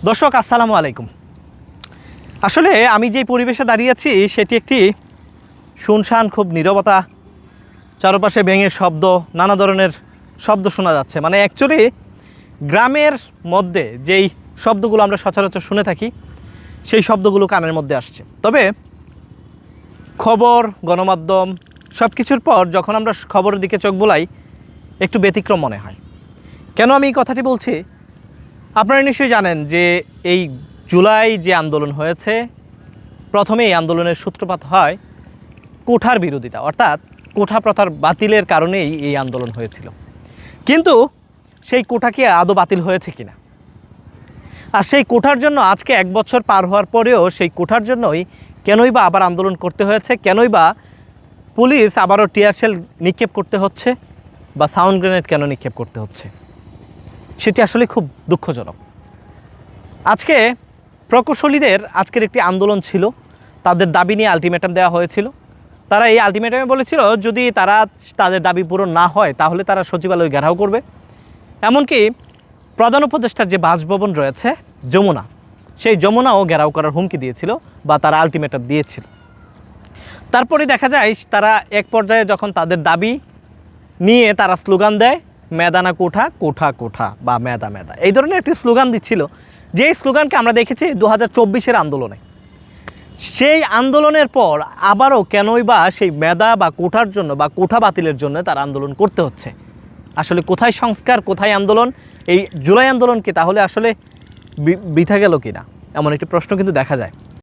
দর্শক আসসালামু আলাইকুম। আসলে আমি যে পরিবেশে দাঁড়িয়ে আছি সেটি একটি শুনশান, খুব নীরবতা, চারপাশে ভেঙে শব্দ, নানা ধরনের শব্দ শোনা যাচ্ছে। মানে অ্যাকচুয়ালি গ্রামের মধ্যে যেই শব্দগুলো আমরা সচরাচর শুনে থাকি সেই শব্দগুলো কানের মধ্যে আসছে। তবে খবর, গণমাধ্যম সব কিছুর পর যখন আমরা খবরের দিকে চোখ বোলাই একটু ব্যতিক্রম মনে হয়। কেন আমি এই কথাটি বলছি? আপনারা নিশ্চয়ই জানেন যে এই জুলাই যে আন্দোলন হয়েছে, প্রথমে এই আন্দোলনের সূত্রপাত হয় কোঠার বিরোধিতা, অর্থাৎ কোঠা প্রথার বাতিলের কারণেই এই আন্দোলন হয়েছিল। কিন্তু সেই কোঠা কি আদৌ বাতিল হয়েছে কিনা, আর সেই কোঠার জন্য আজকে 1 বছর পার হওয়ার পরেও সেই কোঠার জন্যই কেনই বা আবার আন্দোলন করতে হয়েছে, কেনই বা পুলিশ আবারও টিয়ারশেল নিক্ষেপ করতে হচ্ছে বা সাউন্ড গ্রেনেড কেন নিক্ষেপ করতে হচ্ছে, সেটি আসলে খুব দুঃখজনক। আজকে প্রকৌশলীদের আজকের একটি আন্দোলন ছিল, তাদের দাবি নিয়ে আলটিমেটাম দেওয়া হয়েছিল। তারা এই আলটিমেটামে বলেছিল যদি তাদের দাবি পূরণ না হয় তাহলে তারা সচিবালয় ঘেরাও করবে। এমনকি প্রধান উপদেষ্টার যে বাসভবন রয়েছে যমুনা, সেই যমুনাও ঘেরাও করার হুমকি দিয়েছিল বা তারা আলটিমেটাম দিয়েছিল। তারপরে দেখা যায় তারা এক পর্যায়ে যখন তাদের দাবি নিয়ে তারা স্লোগান দেয় মেদানা কোঠা, কোঠা কোঠা বা মেদা মেদা, এই ধরনের একটি স্লোগান দিচ্ছিল, যেই স্লোগানকে আমরা দেখেছি 2024-এর আন্দোলনে। সেই আন্দোলনের পর আবারও কেনই বা সেই মেধা বা কোঠার জন্য বা কোঠা বাতিলের জন্য তার আন্দোলন করতে হচ্ছে? আসলে কোথায় সংস্কার, কোথায় আন্দোলন? এই জুলাই আন্দোলন কি তাহলে আসলে বৃথা গেল কি না, এমন একটি প্রশ্ন কিন্তু দেখা যায়।